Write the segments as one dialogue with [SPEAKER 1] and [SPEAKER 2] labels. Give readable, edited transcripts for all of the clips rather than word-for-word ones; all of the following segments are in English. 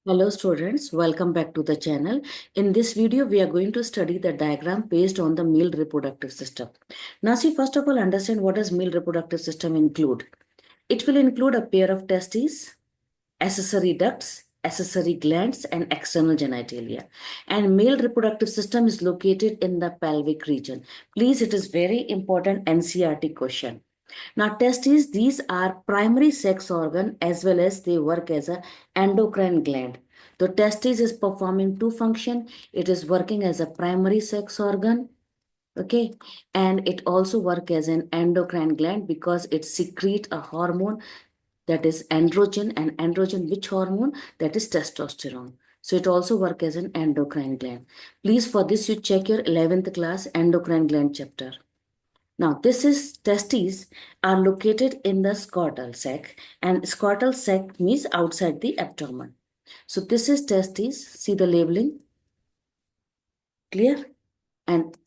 [SPEAKER 1] Hello students, welcome back to the channel. In this video, we are going to study the diagram based on the male reproductive system. Now see, first of all, understand what does male reproductive system include. It will include a pair of testes, accessory ducts, accessory glands, and external genitalia. And male reproductive system is located in the pelvic region. Please, it is very important NCERT question. Now, testes, these are primary sex organ as well as they work as a endocrine gland. The testes is performing two function. It is working as a primary sex organ, okay, and it also work as an endocrine gland because it secrete a hormone that is androgen, and androgen which hormone? That is testosterone. So it also work as an endocrine gland. Please, for this you check your 11th class endocrine gland chapter. Now, this is testes are located in the scrotal sac, and scrotal sac means outside the abdomen. So this is testes. See the labeling, clear? And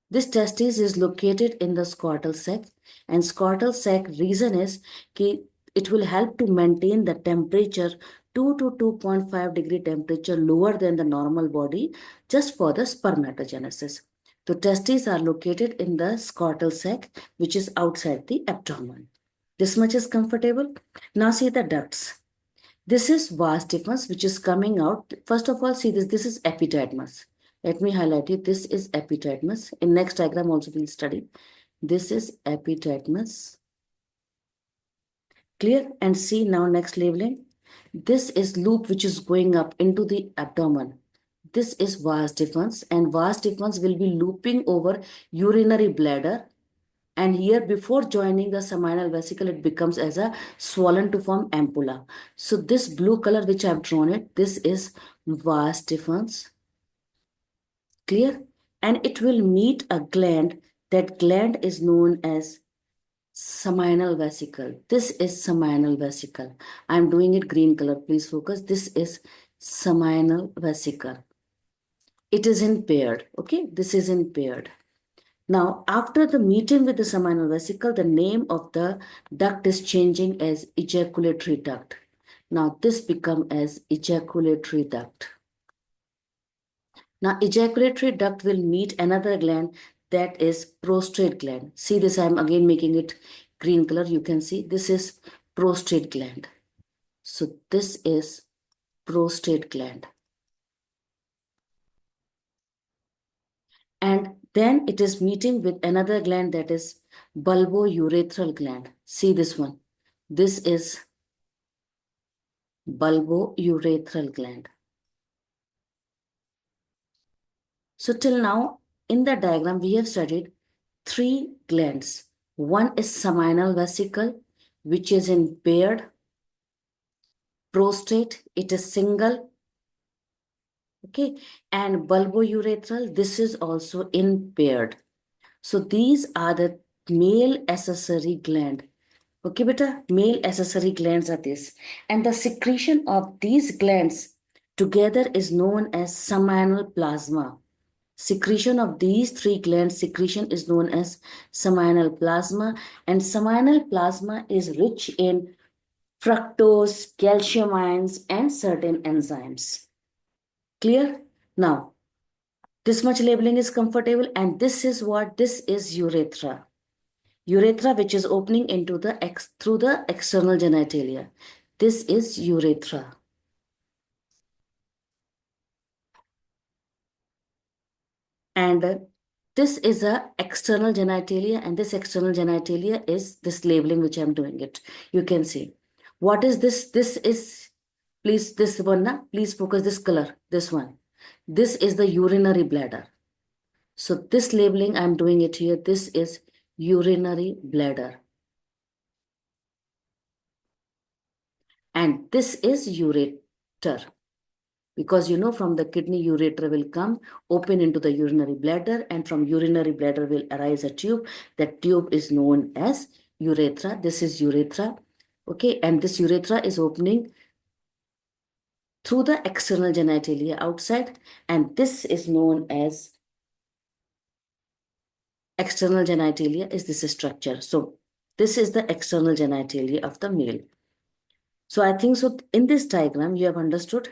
[SPEAKER 1] this testis is located in the scrotal sac, and scrotal sac reason is कि it will help to maintain the temperature 2 to 2.5 degree temperature lower than the normal body just for the spermatogenesis. The testes are located in the scrotal sac, which is outside the abdomen. This much is comfortable. Now see the ducts. This is vas deferens, which is coming out. First of all, see this. This is epididymis. Let me highlight it. This is epididymis. In next diagram also we'll study. This is epididymis. Clear? And see now next labeling. This is loop which is going up into the abdomen. This is vas deferens, and vas deferens will be looping over urinary bladder. And here before joining the seminal vesicle, it becomes as a swollen to form ampulla. So this blue color which I have drawn it, this is vas deferens. Clear? And it will meet a gland. That gland is known as seminal vesicle. This is seminal vesicle. I am doing it green color. Please focus. This is seminal vesicle. It is impaired. Okay, this is impaired. Now, after the meeting with the seminal vesicle, the name of the duct is changing as ejaculatory duct. Now, this become as ejaculatory duct. Now, ejaculatory duct will meet another gland that is prostate gland. See this, I am again making it green color. You can see this is prostate gland. So, this is prostate gland. And then it is meeting with another gland that is bulbourethral gland. See this one. This is bulbourethral gland. So till now in the diagram we have studied three glands. One is seminal vesicle, which is impaired. Prostate, it is single. Okay, and bulbourethral, this is also impaired. So these are the male accessory gland. Okay, beta, male accessory glands are this. And the secretion of these glands together is known as seminal plasma. Secretion of these three glands, secretion is known as seminal plasma. And seminal plasma is rich in fructose, calcium ions, and certain enzymes. Clear? Now, this much labeling is comfortable, and this is what? This is urethra. Urethra, which is opening into the through the external genitalia. This is urethra. And this is a external genitalia, and this external genitalia is this labeling which I'm doing it. You can see. What is this? This is, please, this one, na? Please focus this color, this one. This is the urinary bladder. So this labeling, I'm doing it here. This is urinary bladder. And this is ureter. Because you know from the kidney, ureter will come open into the urinary bladder, and from urinary bladder will arise a tube. That tube is known as urethra. This is urethra. Okay, and this urethra is opening through the external genitalia outside, and this is known as external genitalia is this structure. So this is the external genitalia of the male. So I think so in this diagram you have understood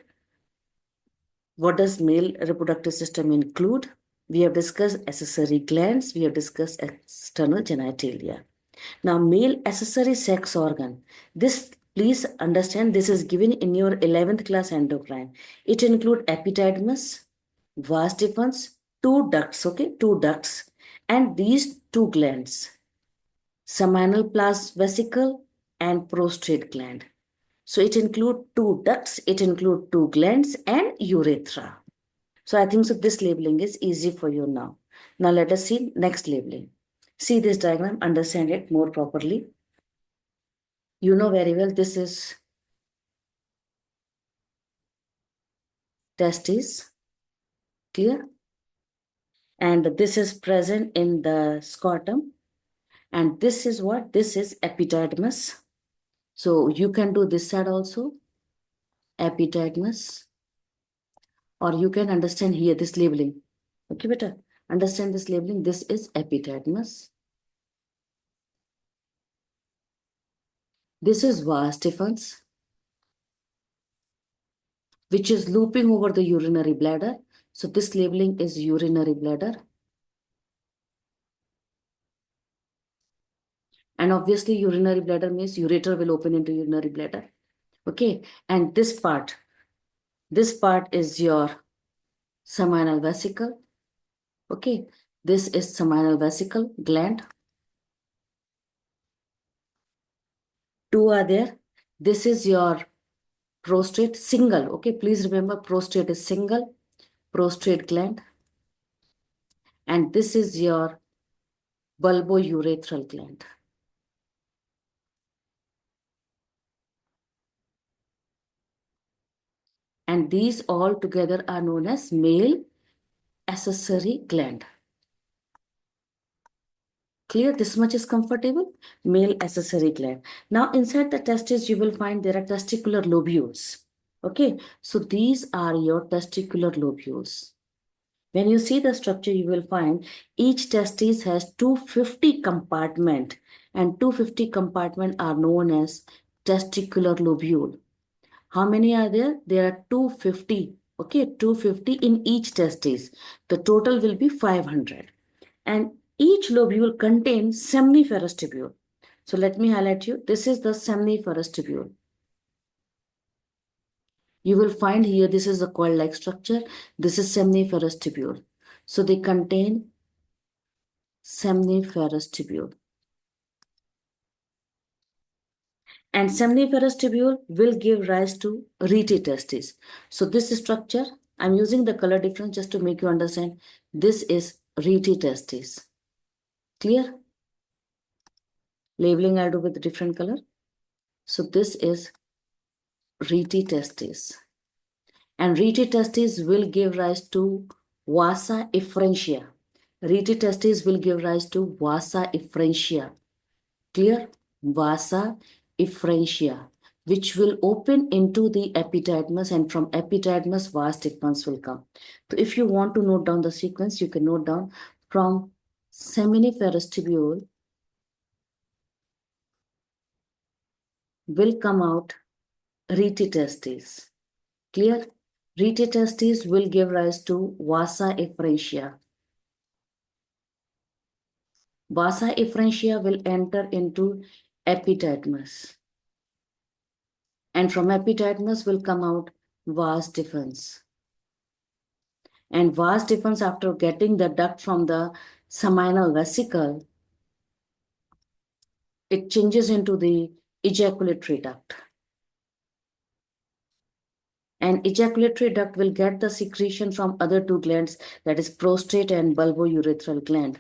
[SPEAKER 1] What does male reproductive system include? We have discussed accessory glands. We have discussed external genitalia. Now, male accessory sex organ. This, please understand, this is given in your 11th class endocrine. It includes epididymis, vas deferens, two ducts, okay, two ducts, and these two glands, seminal plas vesicle and prostate gland. So it includes two ducts, it includes two glands and urethra. So I think so this labeling is easy for you now. Now let us see next labeling. See this diagram, understand it more properly. You know very well this is testes, clear? And this is present in the scrotum. And this is what? This is epididymis. So you can do this side also, epididymis. Or you can understand here this labeling. Okay, beta? Understand this labeling. This is epididymis. This is vas deferens, which is looping over the urinary bladder. So this labeling is urinary bladder. And obviously urinary bladder means ureter will open into urinary bladder. Okay. And this part is your seminal vesicle. Okay. This is seminal vesicle gland. Two are there. This is your prostate, single. Okay. Please remember prostate is single, prostate gland. And this is your bulbourethral gland. And these all together are known as male accessory gland. Clear? This much is comfortable? Male accessory gland. Now inside the testes, you will find there are testicular lobules. Okay, so these are your testicular lobules. When you see the structure, you will find each testis has 250 compartment, and 250 compartment are known as testicular lobule. How many are there? There are 250. Okay, 250 in each testis. The total will be 500. And each lobule contains seminiferous tubule. So let me highlight you. This is the seminiferous tubule. You will find here this is a coil-like structure. This is seminiferous tubule. So they contain seminiferous tubule. And seminiferous tubule will give rise to rete testis. So this structure, I'm using the color difference just to make you understand. This is rete testis. Clear? Labeling I'll do with different color. So this is rete testis. And rete testis will give rise to vasa efferentia. Rete testis will give rise to vasa efferentia. Clear? Vasa efferentia, which will open into the epididymis, and from epididymis vas deferens will come. So if you want to note down the sequence, you can note down from seminiferous tubule will come out rete testis. Clear? Rete testis will give rise to vasa efferentia. Vasa efferentia will enter into epididymis. And from epididymis will come out vas deferens. And vas deferens, after getting the duct from the seminal vesicle, it changes into the ejaculatory duct. And ejaculatory duct will get the secretion from other two glands, that is prostate and bulbourethral gland.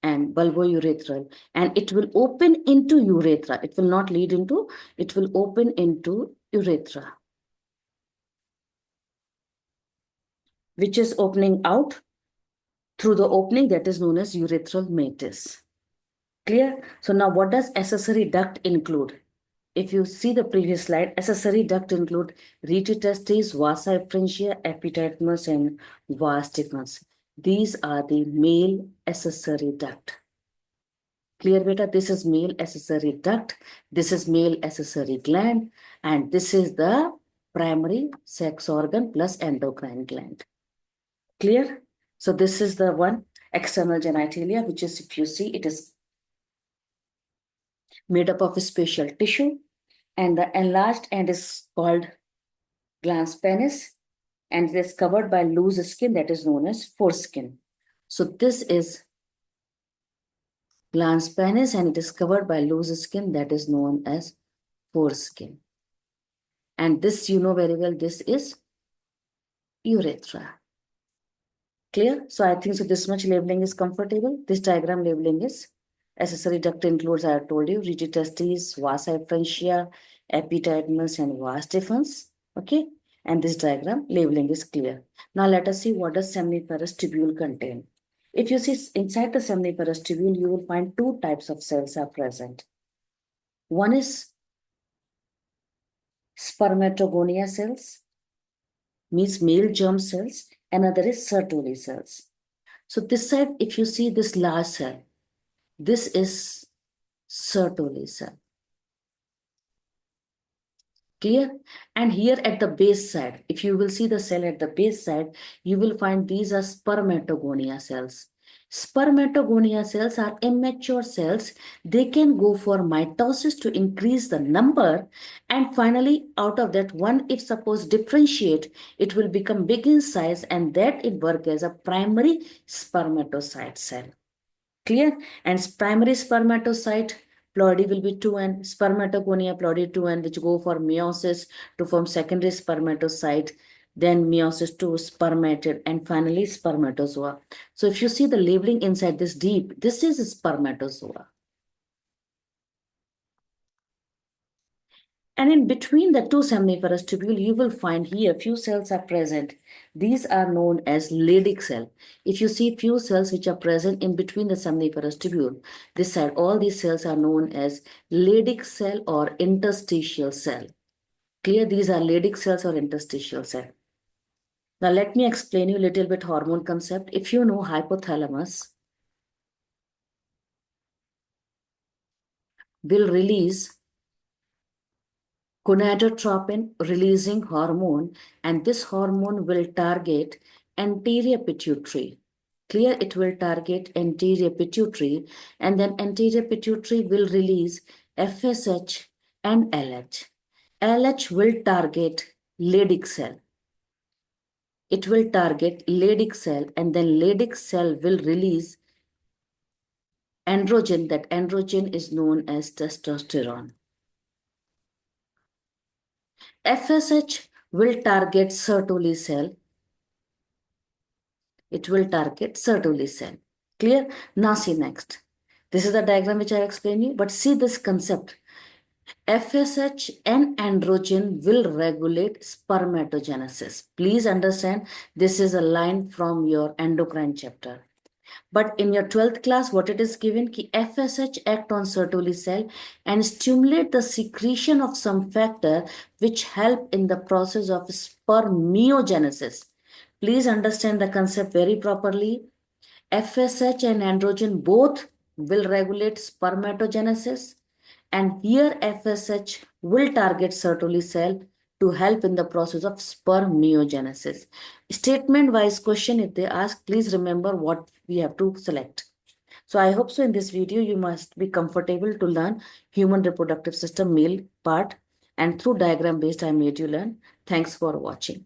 [SPEAKER 1] And bulbourethral, and it will open into urethra. It will not lead into, it will open into urethra, which is opening out through the opening that is known as urethral meatus. Clear? So now what does accessory duct include? If you see the previous slide, accessory duct include rete testes, vasa efferentia, epididymis, and vas deferens. These are the male accessory duct. Clear, beta? This is male accessory duct. This is male accessory gland. And this is the primary sex organ plus endocrine gland. Clear? So this is the one external genitalia, which is, if you see, it is made up of a special tissue, and the enlarged end is called glans penis, and it is covered by loose skin that is known as foreskin. So this is glans penis, and it is covered by loose skin that is known as foreskin. And this, you know very well, this is urethra. Clear? So I think so this much labeling is comfortable. This diagram labeling is accessory duct includes, I have told you, rigid testes, vasa efferentia, epididymis, and vas deferens. Okay. And this diagram labeling is clear. Now let us see what does seminiferous tubule contain. If you see inside the seminiferous tubule, you will find two types of cells are present. One is spermatogonia cells, means male germ cells. Another is Sertoli cells. So this side, if you see this large cell, this is Sertoli cell. Clear? And here at the base side, if you will see the cell at the base side, you will find these are spermatogonia cells. Spermatogonia cells are immature cells. They can go for mitosis to increase the number. And finally, out of that one, if suppose differentiate, it will become big in size, and that it work as a primary spermatocyte cell. Clear? And primary spermatocyte ploidy will be 2n, spermatogonia ploidy 2n, which go for meiosis to form secondary spermatocyte, then meiosis to spermatid, and finally spermatozoa. So if you see the labeling inside this deep, this is a spermatozoa. And in between the two seminiferous tubule, you will find here few cells are present. These are known as Leydig cell. If you see few cells which are present in between the seminiferous tubule, this side, all these cells are known as Leydig cell or interstitial cell. Clear? These are Leydig cells or interstitial cell. Now let me explain you a little bit hormone concept. If you know hypothalamus will release gonadotropin releasing hormone, and this hormone will target anterior pituitary. Clear? It will target anterior pituitary, and then anterior pituitary will release FSH and LH. LH will target Leydig cell. It will target Leydig cell, and then Leydig cell will release androgen. That androgen is known as testosterone. FSH will target Sertoli cell. It will target Sertoli cell. Clear? Now see next. This is the diagram which I explained you, but see this concept. FSH and androgen will regulate spermatogenesis. Please understand, this is a line from your endocrine chapter. But in your 12th class, what it is given, ki FSH act on Sertoli cell and stimulate the secretion of some factor which help in the process of spermiogenesis. Please understand the concept very properly. FSH and androgen both will regulate spermatogenesis, and here FSH will target Sertoli cell to help in the process of spermiogenesis. Statement-wise question, if they ask, please remember what we have to select. So I hope so in this video, you must be comfortable to learn human reproductive system male part, and through diagram based I made you learn. Thanks for watching.